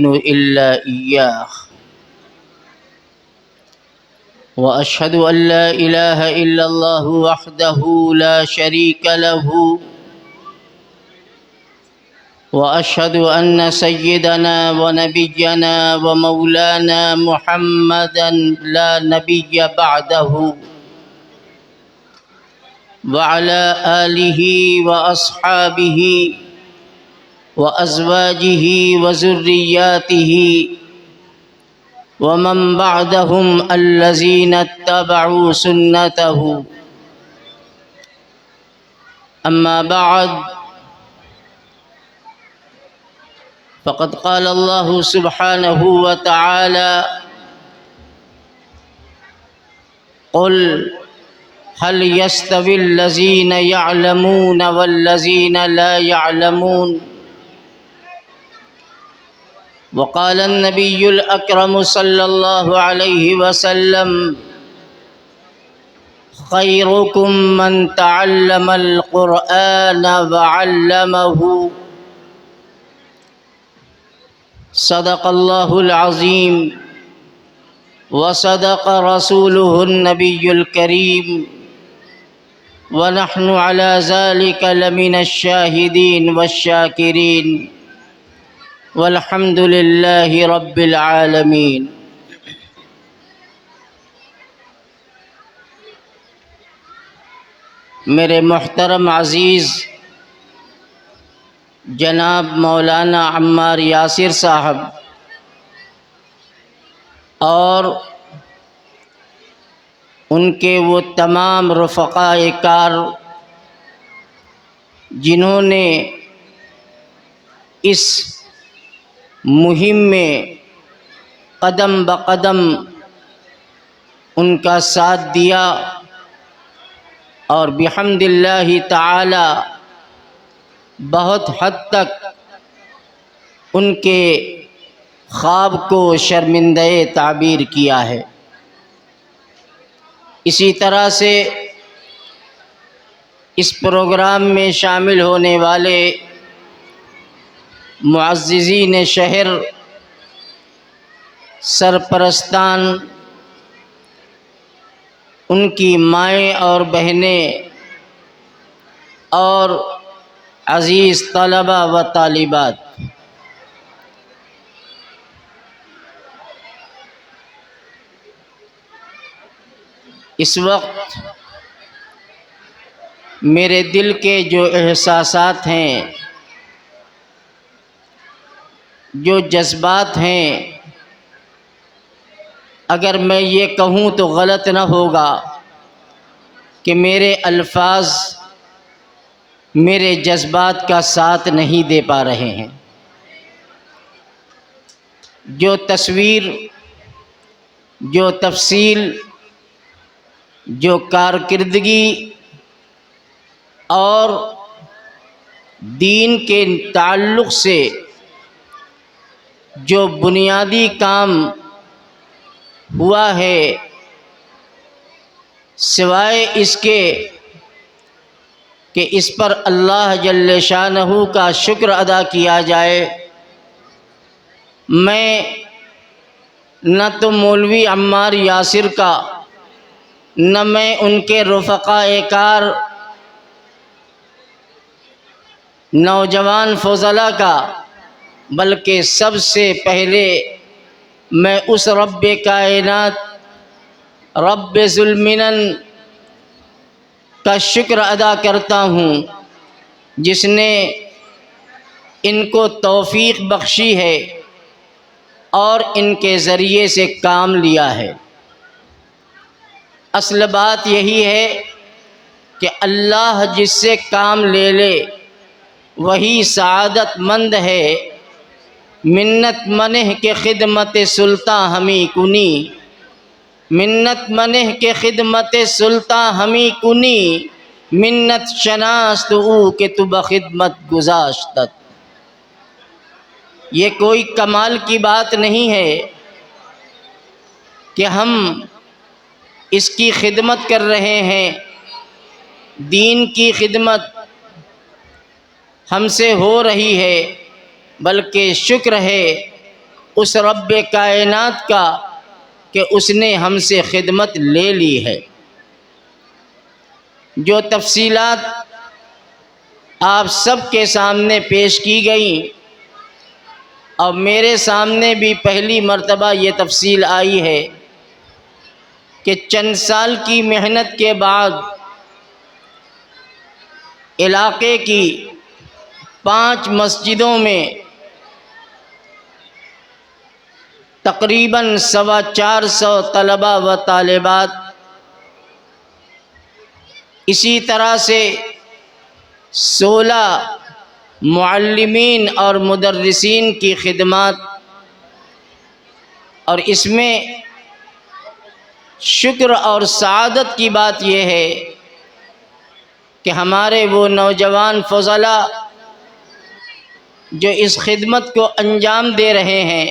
إلا إياه وأشهد أن لا إله إلا الله وحده لا شريك له وأشهد أن سيدنا ونبينا ومولانا محمدا لا نبي بعده وعلى آله وأصحابه وأزواجه وذرياته ومن بعدهم الذين اتبعوا سنته أما بعد فقد قال الله سبحانه وتعالى قل هل يستوي الذين يعلمون والذين لا يعلمون وقال النبي الأكرم صلى الله عليه وسلم خيركم من تعلم القرآن وعلمه صدق الله العظيم وصدق رسوله النبي الكريم ونحن على ذلك لمن الشاهدين والشاكرين والحمد لله رب العالمين۔ میرے محترم عزیز جناب مولانا عمار یاسر صاحب اور ان کے وہ تمام رفقائے کار جنہوں نے اس مہم میں قدم بقدم ان کا ساتھ دیا اور بحمد اللہ تعالی بہت حد تک ان کے خواب کو شرمندہ تعبیر کیا ہے۔ اسی طرح سے اس پروگرام میں شامل ہونے والے معززین شہر، سرپرستان، ان کی مائیں اور بہنیں اور عزیز طلبہ و طالبات، اس وقت میرے دل کے جو احساسات ہیں، جو جذبات ہیں، اگر میں یہ کہوں تو غلط نہ ہوگا کہ میرے الفاظ میرے جذبات کا ساتھ نہیں دے پا رہے ہیں۔ جو تصویر، جو تفصیل، جو کارکردگی اور دین کے تعلق سے جو بنیادی کام ہوا ہے، سوائے اس کے کہ اس پر اللہ جل شانہ کا شکر ادا کیا جائے، میں نہ تو مولوی عمار یاسر کا، نہ میں ان کے رفقائے کار نوجوان فضلاء کا، بلکہ سب سے پہلے میں اس رب کائنات، رب ذوالمنن کا شکر ادا کرتا ہوں جس نے ان کو توفیق بخشی ہے اور ان کے ذریعے سے کام لیا ہے۔ اصل بات یہی ہے کہ اللہ جس سے کام لے لے وہی سعادت مند ہے۔ منت منہ کے خدمت سلطاں ہمیں کنی، منت منہ کے خدمت سلطاں ہمیں کنی، منت شناس تو کہ تو بخدمت گزاشتت۔ یہ کوئی کمال کی بات نہیں ہے کہ ہم اس کی خدمت کر رہے ہیں، دین کی خدمت ہم سے ہو رہی ہے، بلکہ شکر ہے اس رب کائنات کا کہ اس نے ہم سے خدمت لے لی ہے۔ جو تفصیلات آپ سب کے سامنے پیش کی گئیں اور میرے سامنے بھی پہلی مرتبہ یہ تفصیل آئی ہے کہ چند سال کی محنت کے بعد علاقے کی 5 مسجدوں میں تقریباً 450 طلباء و طالبات، اسی طرح سے 16 معلمین اور مدرسین کی خدمات، اور اس میں شکر اور سعادت کی بات یہ ہے کہ ہمارے وہ نوجوان فضلاء جو اس خدمت کو انجام دے رہے ہیں،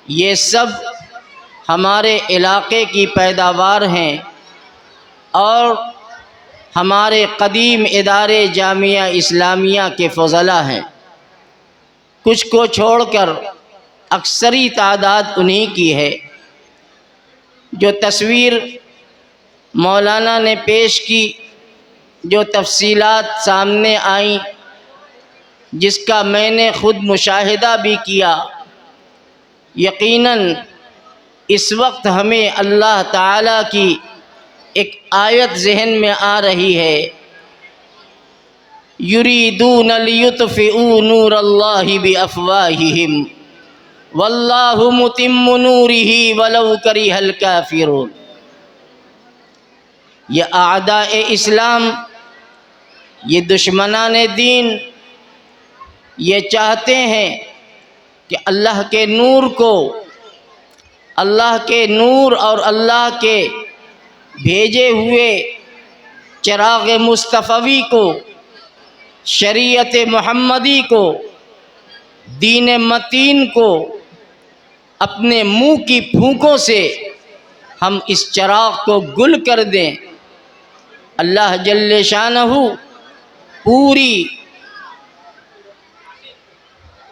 یہ سب ہمارے علاقے کی پیداوار ہیں اور ہمارے قدیم ادارے جامعہ اسلامیہ کے فضلاء ہیں۔ کچھ کو چھوڑ کر اکثری تعداد انہی کی ہے۔ جو تصویر مولانا نے پیش کی، جو تفصیلات سامنے آئیں، جس کا میں نے خود مشاہدہ بھی کیا، یقیناً اس وقت ہمیں اللہ تعالیٰ کی ایک آیت ذہن میں آ رہی ہے، یریدون لیطفئوا نور اللہ بافواہہم واللہ متم نورہ ولو کرہ الکافرون۔ یہ اعداء اسلام، یہ دشمنان دین، یہ چاہتے ہیں کہ اللہ کے نور کو، اللہ کے نور اور اللہ کے بھیجے ہوئے چراغ مصطفی کو، شریعت محمدی کو، دین متین کو اپنے منہ کی پھونکوں سے ہم اس چراغ کو گل کر دیں۔ اللہ جل شانہ پوری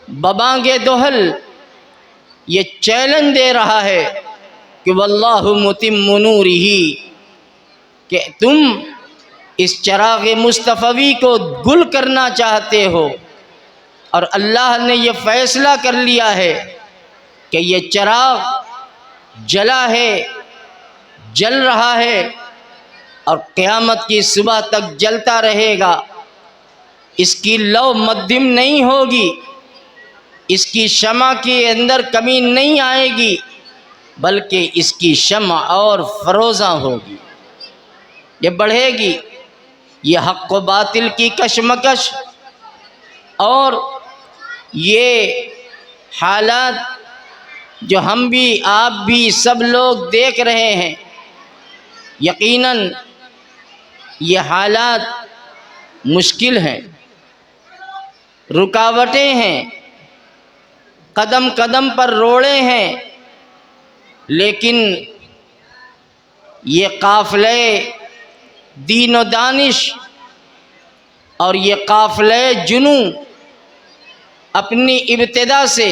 ببانگ دہل یہ چیلنج دے رہا ہے کہ واللہ متم نورہ، کہ تم اس چراغ مصطفی کو گل کرنا چاہتے ہو، اور اللہ نے یہ فیصلہ کر لیا ہے کہ یہ چراغ جلا ہے، جل رہا ہے اور قیامت کی صبح تک جلتا رہے گا۔ اس کی لو مدھم نہیں ہوگی، اس کی شمع کے اندر کمی نہیں آئے گی، بلکہ اس کی شمع اور فروزاں ہوگی، یہ بڑھے گی۔ یہ حق و باطل کی کشمکش اور یہ حالات جو ہم بھی، آپ بھی، سب لوگ دیکھ رہے ہیں، یقیناً یہ حالات مشکل ہیں، رکاوٹیں ہیں، قدم قدم پر روڑے ہیں، لیکن یہ قافلے دین و دانش اور یہ قافلے جنوں اپنی ابتدا سے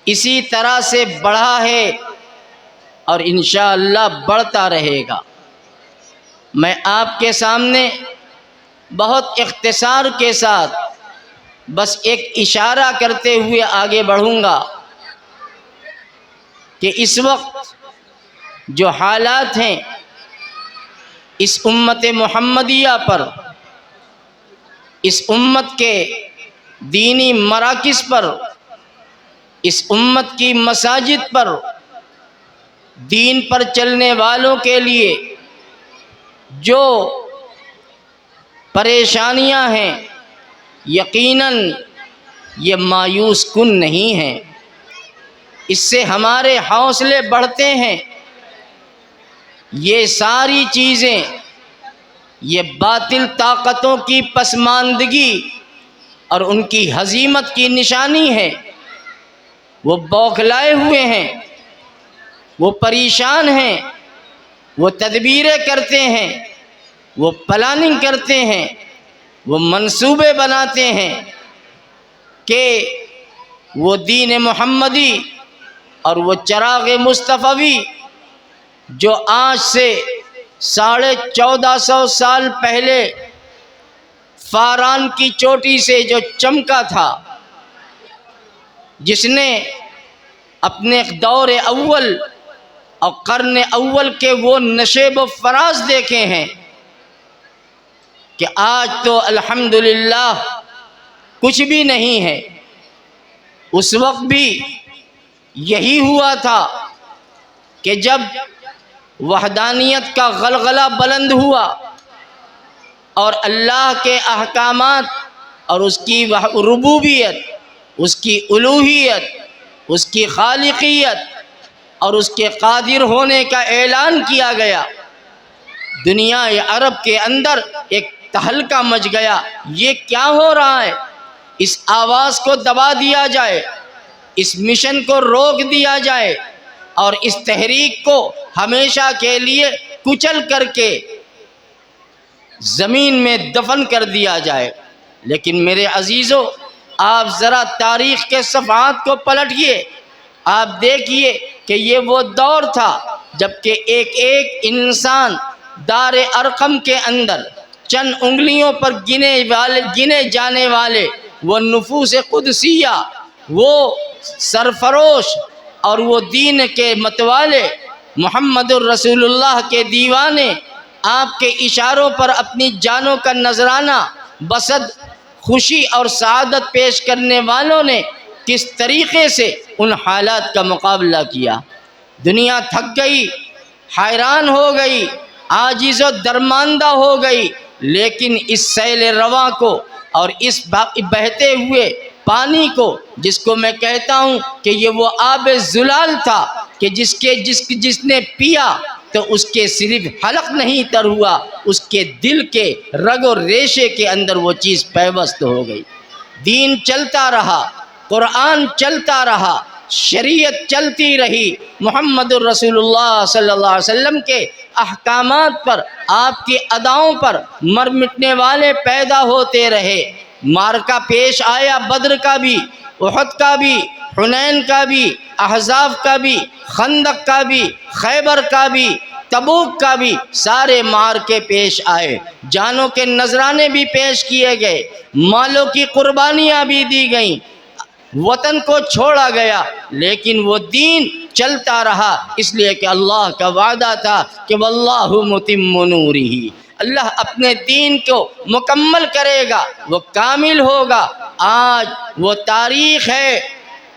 اسی طرح سے بڑھا ہے اور انشاءاللہ بڑھتا رہے گا۔ میں آپ کے سامنے بہت اختصار کے ساتھ بس ایک اشارہ کرتے ہوئے آگے بڑھوں گا کہ اس وقت جو حالات ہیں اس امت محمدیہ پر، اس امت کے دینی مراکز پر، اس امت کی مساجد پر، دین پر چلنے والوں کے لیے جو پریشانیاں ہیں، یقیناً یہ مایوس کن نہیں ہیں، اس سے ہمارے حوصلے بڑھتے ہیں۔ یہ ساری چیزیں، یہ باطل طاقتوں کی پسماندگی اور ان کی ہزیمت کی نشانی ہے۔ وہ بوکھلائے ہوئے ہیں، وہ پریشان ہیں، وہ تدبیریں کرتے ہیں، وہ پلاننگ کرتے ہیں، وہ منصوبے بناتے ہیں کہ وہ دین محمدی اور وہ چراغ مصطفی جو آج سے 1450 سال پہلے فاران کی چوٹی سے جو چمکا تھا، جس نے اپنے دور اول اور قرن اول کے وہ نشیب و فراز دیکھے ہیں کہ آج تو الحمدللہ کچھ بھی نہیں ہے۔ اس وقت بھی یہی ہوا تھا کہ جب وحدانیت کا غلغلہ بلند ہوا اور اللہ کے احکامات اور اس کی ربوبیت، اس کی الوہیت، اس کی خالقیت اور اس کے قادر ہونے کا اعلان کیا گیا، دنیا عرب کے اندر ایک تہلکہ مچ گیا۔ یہ کیا ہو رہا ہے؟ اس آواز کو دبا دیا جائے، اس مشن کو روک دیا جائے اور اس تحریک کو ہمیشہ کے لیے کچل کر کے زمین میں دفن کر دیا جائے۔ لیکن میرے عزیزو، آپ ذرا تاریخ کے صفحات کو پلٹئے، آپ دیکھیے کہ یہ وہ دور تھا جب کہ ایک ایک انسان دار ارقم کے اندر چند انگلیوں پر گنے جانے والے وہ نفوس قدسیہ، وہ سرفروش اور وہ دین کے متوالے محمد الرسول اللہ کے دیوانے، آپ کے اشاروں پر اپنی جانوں کا نذرانہ بصد خوشی اور سعادت پیش کرنے والوں نے کس طریقے سے ان حالات کا مقابلہ کیا۔ دنیا تھک گئی، حیران ہو گئی، عاجز و درماندہ ہو گئی، لیکن اس سیل رواں کو اور اس بہتے ہوئے پانی کو، جس کو میں کہتا ہوں کہ یہ وہ آب زلال تھا کہ جس نے پیا تو اس کے صرف حلق نہیں تر ہوا، اس کے دل کے رگ و ریشے کے اندر وہ چیز پیوست ہو گئی۔ دین چلتا رہا، قرآن چلتا رہا، شریعت چلتی رہی، محمد الرسول اللہ صلی اللہ علیہ وسلم کے احکامات پر، آپ کی اداؤں پر مر مٹنے والے پیدا ہوتے رہے۔ معرکہ پیش آیا، بدر کا بھی، احد کا بھی، حنین کا بھی، احزاب کا بھی، خندق کا بھی، خیبر کا بھی، تبوک کا بھی، سارے معرکے پیش آئے، جانوں کے نذرانے بھی پیش کیے گئے، مالوں کی قربانیاں بھی دی گئیں، وطن کو چھوڑا گیا، لیکن وہ دین چلتا رہا، اس لیے کہ اللہ کا وعدہ تھا کہ واللہ متم نورہ، اللہ اپنے دین کو مکمل کرے گا، وہ کامل ہوگا۔ آج وہ تاریخ ہے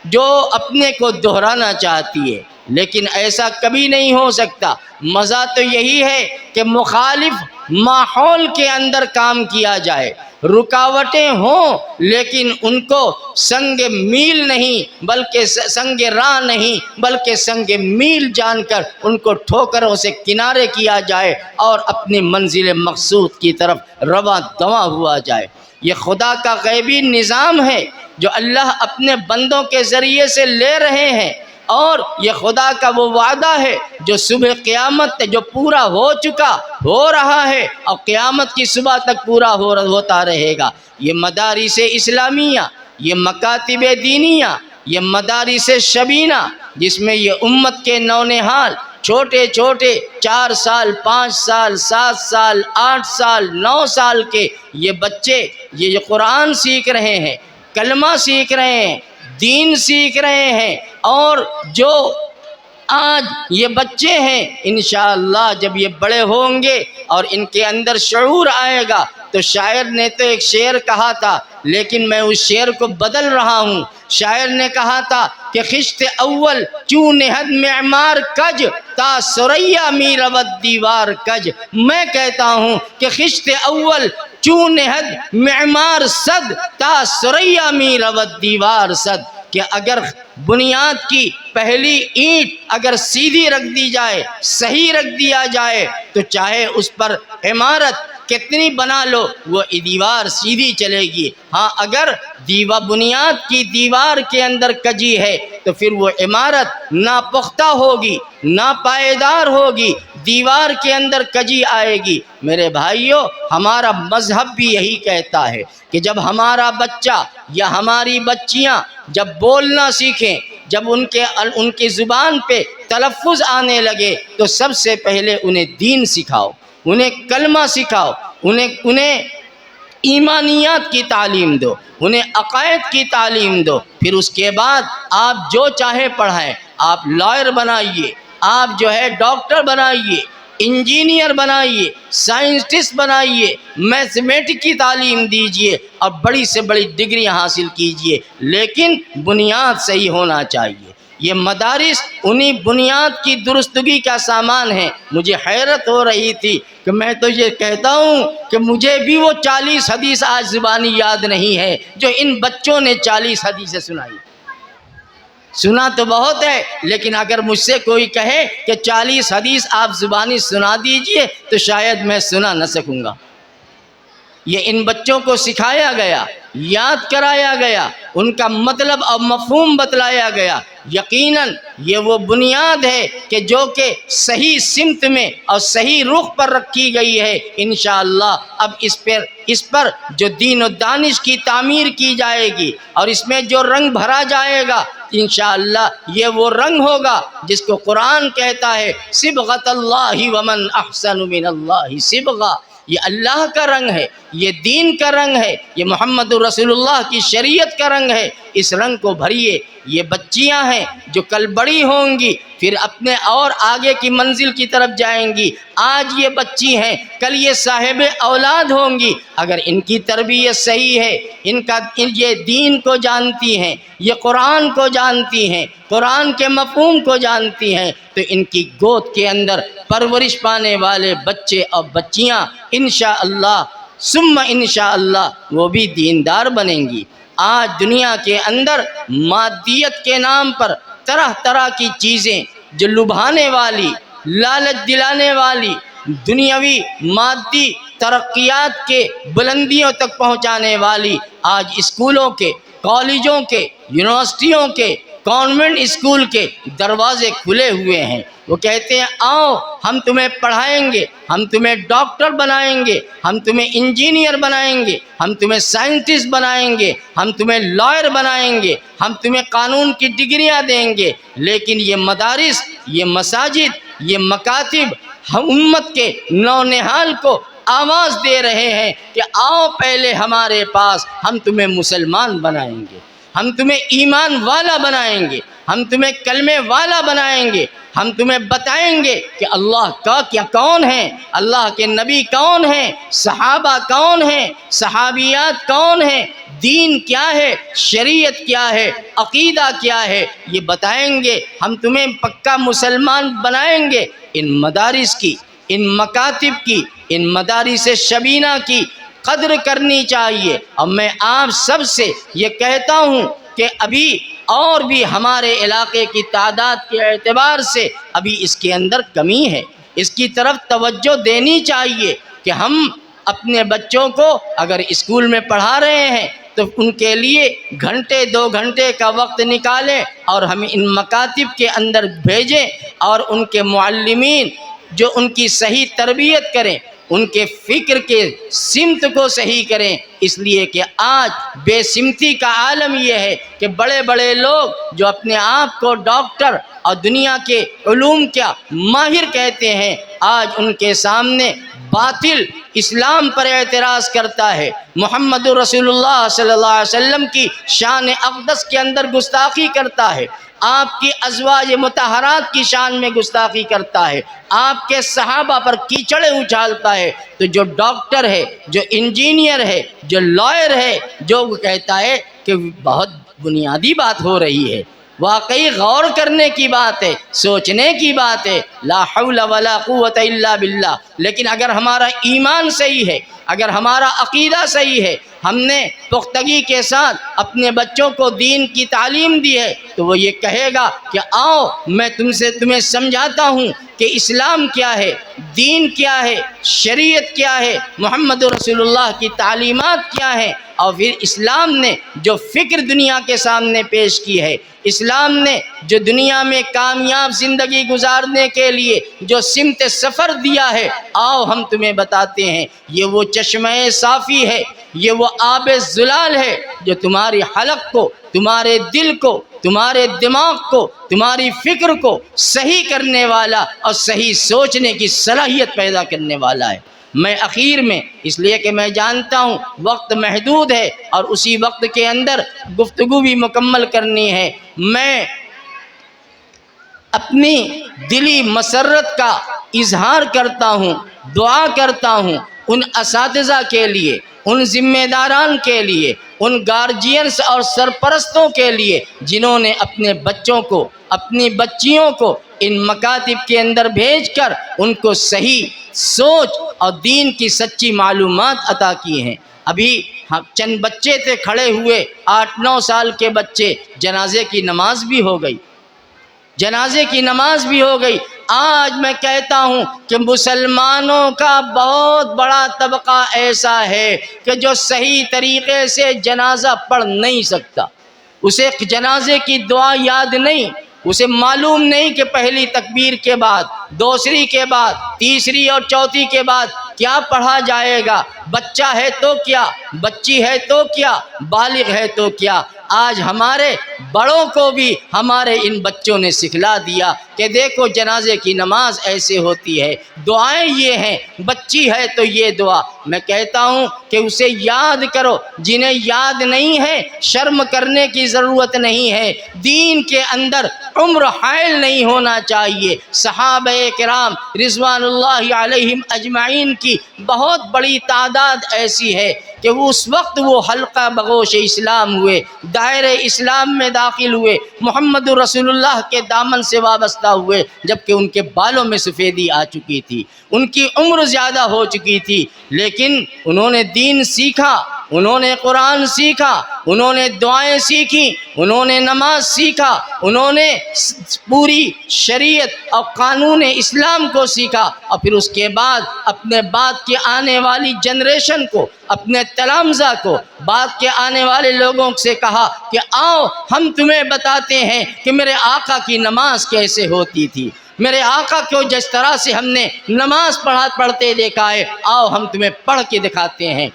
جو اپنے کو دہرانا چاہتی ہے، لیکن ایسا کبھی نہیں ہو سکتا۔ مزہ تو یہی ہے کہ مخالف ماحول کے اندر کام کیا جائے، رکاوٹیں ہوں لیکن ان کو سنگ میل نہیں بلکہ سنگ راہ نہیں بلکہ سنگ میل جان کر ان کو ٹھوکروں سے کنارے کیا جائے اور اپنی منزل مقصود کی طرف رواں دواں ہوا جائے۔ یہ خدا کا غیبی نظام ہے جو اللہ اپنے بندوں کے ذریعے سے لے رہے ہیں، اور یہ خدا کا وہ وعدہ ہے جو صبح قیامت جو پورا ہو چکا، ہو رہا ہے اور قیامت کی صبح تک پورا ہوتا رہے گا۔ یہ مدارس اسلامیہ، یہ مکاتب دینیہ، یہ مدارس شبینہ، جس میں یہ امت کے نونہال چھوٹے چھوٹے 4 سال 5 سال 7 سال 8 سال 9 سال کے یہ بچے یہ قرآن سیکھ رہے ہیں، کلمہ سیکھ رہے ہیں، دین سیکھ رہے ہیں، اور جو آج یہ بچے ہیں انشاءاللہ جب یہ بڑے ہوں گے اور ان کے اندر شعور آئے گا تو شاعر نے تو ایک شعر کہا تھا، لیکن میں اس شعر کو بدل رہا ہوں۔ شاعر نے کہا تھا کہ خشت اول چوں نہد معمار کج تا سریا می رود دیوار کج۔ میں کہتا ہوں کہ خشت اول چوں نہد معمار صد تا سریا می رود دیوار صد، کہ اگر بنیاد کی پہلی اینٹ اگر سیدھی رکھ دی جائے، صحیح رکھ دیا جائے، تو چاہے اس پر عمارت کتنی بنا لو وہ دیوار سیدھی چلے گی۔ ہاں اگر بنیاد کی دیوار کے اندر کجی ہے تو پھر وہ عمارت ناپختہ ہوگی، ناپائیدار ہوگی۔ دیوار کے اندر کجی آئے گی۔ میرے بھائیوں، ہمارا مذہب بھی یہی کہتا ہے کہ جب ہمارا بچہ یا ہماری بچیاں جب بولنا سیکھیں، جب ان کی زبان پہ تلفظ آنے لگے تو سب سے پہلے انہیں دین سکھاؤ، انہیں کلمہ سکھاؤ، انہیں ایمانیات کی تعلیم دو، انہیں عقائد کی تعلیم دو۔ پھر اس کے بعد آپ جو چاہے پڑھائیں، آپ لائر بنائیے، آپ ڈاکٹر بنائیے، انجینئر بنائیے، سائنسٹسٹ بنائیے، میتھمیٹک کی تعلیم دیجئے اور بڑی سے بڑی ڈگریاں حاصل کیجئے، لیکن بنیاد صحیح ہونا چاہیے۔ یہ مدارس انہی بنیاد کی درستگی کا سامان ہے۔ مجھے حیرت ہو رہی تھی کہ میں تو یہ کہتا ہوں کہ مجھے بھی وہ 40 حدیث آج زبانی یاد نہیں ہے جو ان بچوں نے 40 حدیثیں سنائی۔ سنا تو بہت ہے، لیکن اگر مجھ سے کوئی کہے کہ 40 حدیث آپ زبانی سنا دیجئے تو شاید میں سنا نہ سکوں گا۔ یہ ان بچوں کو سکھایا گیا، یاد کرایا گیا، ان کا مطلب اور مفہوم بتلایا گیا۔ یقیناً یہ وہ بنیاد ہے کہ جو کہ صحیح سمت میں اور صحیح رخ پر رکھی گئی ہے۔ انشاءاللہ اب اس پر جو دین و دانش کی تعمیر کی جائے گی اور اس میں جو رنگ بھرا جائے گا، انشاءاللہ یہ وہ رنگ ہوگا جس کو قرآن کہتا ہے صبغۃ اللہ ومن احسن من اللہ صبغہ۔ یہ اللہ کا رنگ ہے، یہ دین کا رنگ ہے، یہ محمد رسول اللہ کی شریعت کا رنگ ہے۔ اس رنگ کو بھریے۔ یہ بچیاں ہیں جو کل بڑی ہوں گی، پھر اپنے اور آگے کی منزل کی طرف جائیں گی۔ آج یہ بچی ہیں، کل یہ صاحب اولاد ہوں گی۔ اگر ان کی تربیت صحیح ہے، یہ دین کو جانتی ہیں، یہ قرآن کو جانتی ہیں، قرآن کے مفہوم کو جانتی ہیں، تو ان کی گود کے اندر پرورش پانے والے بچے اور بچیاں انشاءاللہ ثم انشاءاللہ وہ بھی دیندار بنیں گی۔ آج دنیا کے اندر مادیت کے نام پر طرح طرح کی چیزیں جو لبھانے والی، لالچ دلانے والی، دنیاوی مادی ترقیات کے بلندیوں تک پہنچانے والی آج اسکولوں کے، کالجوں کے، یونیورسٹیوں کے، کانوینٹ اسکول کے دروازے کھلے ہوئے ہیں۔ وہ کہتے ہیں آؤ ہم تمہیں پڑھائیں گے، ہم تمہیں ڈاکٹر بنائیں گے، ہم تمہیں انجینئر بنائیں گے، ہم تمہیں سائنٹسٹ بنائیں گے، ہم تمہیں لائر بنائیں گے، ہم تمہیں قانون کی ڈگریاں دیں گے۔ لیکن یہ مدارس، یہ مساجد، یہ مکاتب امت کے نونہال کو آواز دے رہے ہیں کہ آؤ پہلے ہمارے پاس، ہم تمہیں مسلمان بنائیں گے، ہم تمہیں ایمان والا بنائیں گے، ہم تمہیں کلمے والا بنائیں گے، ہم تمہیں بتائیں گے کہ اللہ کا کیا کون ہے، اللہ کے نبی کون ہیں، صحابہ کون ہیں، صحابیات کون ہیں، دین کیا ہے، شریعت کیا ہے، عقیدہ کیا ہے، یہ بتائیں گے۔ ہم تمہیں پکا مسلمان بنائیں گے۔ ان مدارس کی، ان مکاتب کی، ان مدارس شبینہ کی قدر کرنی چاہیے۔ اور میں آپ سب سے یہ کہتا ہوں کہ ابھی اور بھی ہمارے علاقے کی تعداد کے اعتبار سے ابھی اس کے اندر کمی ہے، اس کی طرف توجہ دینی چاہیے کہ ہم اپنے بچوں کو اگر اسکول میں پڑھا رہے ہیں تو ان کے لیے گھنٹے 2 گھنٹے کا وقت نکالیں اور ہم ان مکاتب کے اندر بھیجیں، اور ان کے معلمین جو ان کی صحیح تربیت کریں، ان کے فکر کے سمت کو صحیح کریں۔ اس لیے کہ آج بے سمتی کا عالم یہ ہے کہ بڑے بڑے لوگ جو اپنے آپ کو ڈاکٹر اور دنیا کے علوم کیا ماہر کہتے ہیں، آج ان کے سامنے باطل اسلام پر اعتراض کرتا ہے، محمد رسول اللہ صلی اللہ علیہ وسلم کی شان اقدس کے اندر گستاخی کرتا ہے، آپ کی ازواج مطہرات کی شان میں گستاخی کرتا ہے، آپ کے صحابہ پر کیچڑے اچھالتا ہے۔ تو جو ڈاکٹر ہے، جو انجینئر ہے، جو لائر ہے، جو کہتا ہے کہ بہت بنیادی بات ہو رہی ہے، واقعی غور کرنے کی بات ہے، سوچنے کی بات ہے، لا حول ولا قوت الا باللہ۔ لیکن اگر ہمارا ایمان صحیح ہے، اگر ہمارا عقیدہ صحیح ہے، ہم نے پختگی کے ساتھ اپنے بچوں کو دین کی تعلیم دی ہے تو وہ یہ کہے گا کہ آؤ میں تمہیں سمجھاتا ہوں کہ اسلام کیا ہے، دین کیا ہے، شریعت کیا ہے، محمد رسول اللہ کی تعلیمات کیا ہیں، اور پھر اسلام نے جو فکر دنیا کے سامنے پیش کی ہے، اسلام نے جو دنیا میں کامیاب زندگی گزارنے کے لیے جو سمت سفر دیا ہے، آؤ ہم تمہیں بتاتے ہیں۔ یہ وہ چشمہ صافی ہے، یہ وہ آب زلال ہے جو تمہاری حلق کو، تمہارے دل کو، تمہارے دماغ کو، تمہاری فکر کو صحیح کرنے والا اور صحیح سوچنے کی صلاحیت پیدا کرنے والا ہے۔ میں اخیر میں، اس لیے کہ میں جانتا ہوں وقت محدود ہے اور اسی وقت کے اندر گفتگو بھی مکمل کرنی ہے، میں اپنی دلی مسرت کا اظہار کرتا ہوں، دعا کرتا ہوں ان اساتذہ کے لیے، ان ذمہ داران کے لیے، ان گارجینز اور سرپرستوں کے لیے جنہوں نے اپنے بچوں کو، اپنی بچیوں کو ان مکاتب کے اندر بھیج کر ان کو صحیح سوچ اور دین کی سچی معلومات عطا کی ہیں۔ ابھی چند بچے تھے کھڑے ہوئے، 8-9 سال کے بچے، جنازے کی نماز بھی ہو گئی، جنازے کی نماز بھی ہو گئی۔ آج میں کہتا ہوں کہ مسلمانوں کا بہت بڑا طبقہ ایسا ہے کہ جو صحیح طریقے سے جنازہ پڑھ نہیں سکتا، اسے جنازے کی دعا یاد نہیں، اسے معلوم نہیں کہ پہلی تکبیر کے بعد، دوسری کے بعد، تیسری اور چوتھی کے بعد کیا پڑھا جائے گا، بچہ ہے تو کیا، بچی ہے تو کیا، بالغ ہے تو کیا۔ آج ہمارے بڑوں کو بھی ہمارے ان بچوں نے سکھلا دیا کہ دیکھو جنازے کی نماز ایسے ہوتی ہے، دعائیں یہ ہیں، بچی ہے تو یہ دعا۔ میں کہتا ہوں کہ اسے یاد کرو، جنہیں یاد نہیں ہے شرم کرنے کی ضرورت نہیں ہے، دین کے اندر عمر حائل نہیں ہونا چاہیے۔ صحابہ کرام رضوان اللہ علیہم اجمعین کی بہت بڑی تعداد ایسی ہے کہ اس وقت وہ حلقہ بگوش اسلام ہوئے، دائرہ اسلام میں داخل ہوئے، محمد رسول اللہ کے دامن سے وابستہ ہوئے جبکہ ان کے بالوں میں سفیدی آ چکی تھی، ان کی عمر زیادہ ہو چکی تھی، لیکن انہوں نے دین سیکھا، انہوں نے قرآن سیکھا، انہوں نے دعائیں سیکھیں، انہوں نے نماز سیکھا، انہوں نے پوری شریعت اور قانون اسلام کو سیکھا، اور پھر اس کے بعد اپنے بعد کے آنے والی جنریشن کو، اپنے تلامذہ کو، بعد کے آنے والے لوگوں سے کہا کہ آؤ ہم تمہیں بتاتے ہیں کہ میرے آقا کی نماز کیسے ہوتی تھی، میرے آقا کو جس طرح سے ہم نے نماز پڑھتے دیکھا ہے، آؤ ہم تمہیں پڑھ کے دکھاتے ہیں۔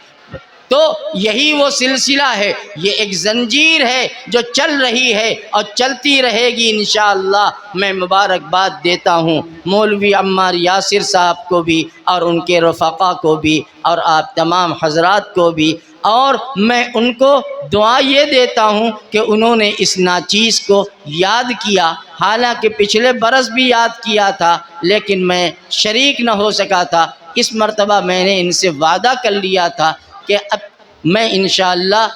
تو یہی وہ سلسلہ ہے، یہ ایک زنجیر ہے جو چل رہی ہے اور چلتی رہے گی انشاءاللہ۔ میں مبارکباد دیتا ہوں مولوی عمار یاسر صاحب کو بھی اور ان کے رفقا کو بھی اور آپ تمام حضرات کو بھی، اور میں ان کو دعا یہ دیتا ہوں کہ انہوں نے اس ناچیز کو یاد کیا، حالانکہ پچھلے برس بھی یاد کیا تھا لیکن میں شریک نہ ہو سکا تھا، اس مرتبہ میں نے ان سے وعدہ کر لیا تھا کہ اب میں انشاءاللہ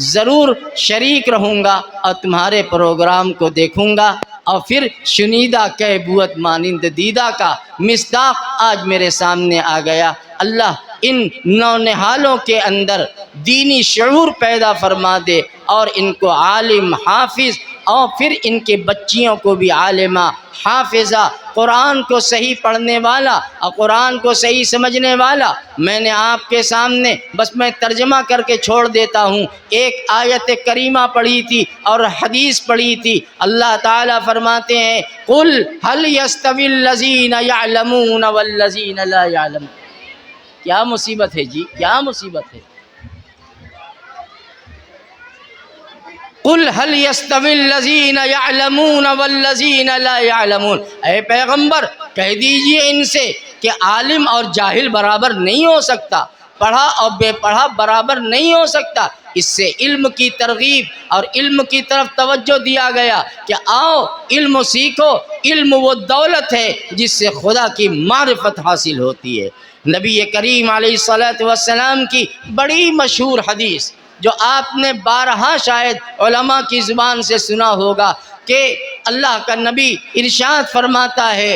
ضرور شریک رہوں گا اور تمہارے پروگرام کو دیکھوں گا، اور پھر شنیدہ کہ بوت مانند دیدہ کا مصداق آج میرے سامنے آ گیا۔ اللہ ان نونہالوں کے اندر دینی شعور پیدا فرما دے اور ان کو عالم، حافظ، اور پھر ان کے بچیوں کو بھی عالمہ، حافظہ، قرآن کو صحیح پڑھنے والا اور قرآن کو صحیح سمجھنے والا۔ میں نے آپ کے سامنے بس میں ترجمہ کر کے چھوڑ دیتا ہوں، ایک آیت کریمہ پڑھی تھی اور حدیث پڑھی تھی۔ اللہ تعالیٰ فرماتے ہیں قُلْ هَلْ يَسْتَوِي الَّذِينَ يَعْلَمُونَ وَالَّذِينَ لَا يَعْلَمُونَ۔ کیا مصیبت ہے جی، کیا مصیبت ہے۔ قُلْ هَلْ يَسْتَوِي الَّذِينَ يَعْلَمُونَ وَالَّذِينَ لَا يَعْلَمُونَ۔ اے پیغمبر کہہ دیجئے ان سے کہ عالم اور جاہل برابر نہیں ہو سکتا، پڑھا اور بے پڑھا برابر نہیں ہو سکتا۔ اس سے علم کی ترغیب اور علم کی طرف توجہ دیا گیا کہ آؤ علم سیکھو، علم وہ دولت ہے جس سے خدا کی معرفت حاصل ہوتی ہے۔ نبی کریم علیہ السلام کی بڑی مشہور حدیث جو آپ نے بارہا شاید علماء کی زبان سے سنا ہوگا کہ اللہ کا نبی ارشاد فرماتا ہے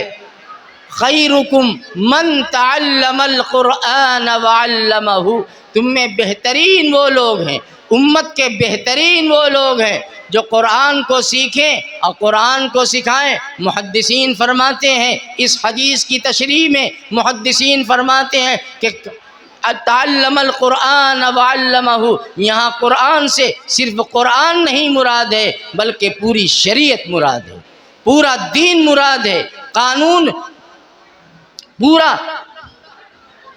خیرکم من تعلم القرآن وعلمہ، تم میں بہترین وہ لوگ ہیں، امت کے بہترین وہ لوگ ہیں جو قرآن کو سیکھیں اور قرآن کو سکھائیں۔ محدثین فرماتے ہیں، اس حدیث کی تشریح میں محدثین فرماتے ہیں کہ تعلم القرآن وعلمہ، یہاں قرآن سے صرف قرآن نہیں مراد ہے بلکہ پوری شریعت مراد ہے، پورا دین مراد ہے، قانون پورا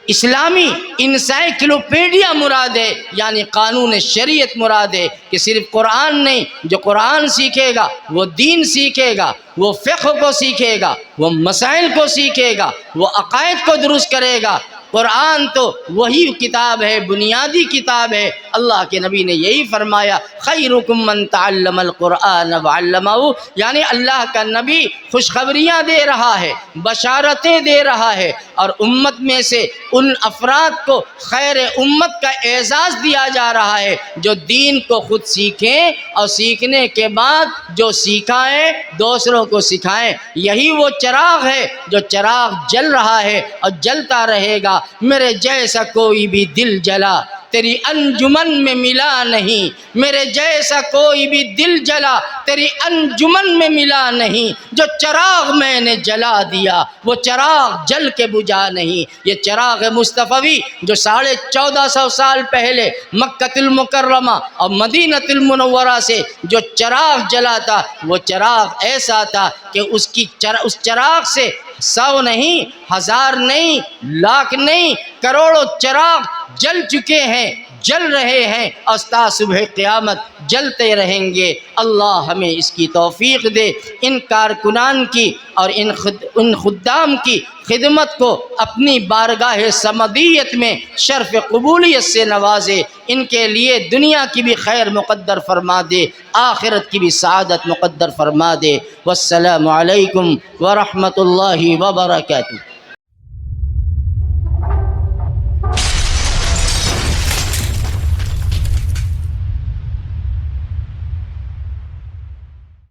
اسلامی انسائکلوپیڈیا مراد ہے، یعنی قانون شریعت مراد ہے کہ صرف قرآن نہیں، جو قرآن سیکھے گا وہ دین سیکھے گا، وہ فقہ کو سیکھے گا، وہ مسائل کو سیکھے گا، وہ عقائد کو درست کرے گا۔ قرآن تو وہی کتاب ہے، بنیادی کتاب ہے۔ اللہ کے نبی نے یہی فرمایا، خیرکم من تعلم القرآن وعلمہ، یعنی اللہ کا نبی خوشخبریاں دے رہا ہے، بشارتیں دے رہا ہے، اور امت میں سے ان افراد کو خیر امت کا اعزاز دیا جا رہا ہے جو دین کو خود سیکھیں اور سیکھنے کے بعد جو سکھائیں دوسروں کو سکھائیں۔ یہی وہ چراغ ہے جو چراغ جل رہا ہے اور جلتا رہے گا۔ میرے جیسا کوئی بھی دل جلا تیری انجمن میں ملا نہیں، میرے جیسا کوئی بھی دل جلا تیری انجمن میں ملا نہیں، جو چراغ میں نے جلا دیا وہ چراغ جل کے بجھا نہیں۔ یہ چراغ مصطفی جو 1450 سال پہلے مکہ المکرمہ اور مدینہ المنورہ سے جو چراغ جلا تھا، وہ چراغ ایسا تھا کہ اس چراغ سے 100 نہیں، 1000 نہیں، لاکھ نہیں، کروڑوں چراغ جل چکے ہیں، جل رہے ہیں، اور تا صبح قیامت جلتے رہیں گے۔ اللہ ہمیں اس کی توفیق دے، ان کارکنان کی اور ان خدام کی خدمت کو اپنی بارگاہ صمدیت میں شرف قبولیت سے نوازے، ان کے لیے دنیا کی بھی خیر مقدر فرما دے، آخرت کی بھی سعادت مقدر فرما دے۔ والسلام علیکم ورحمۃ اللہ وبرکاتہ۔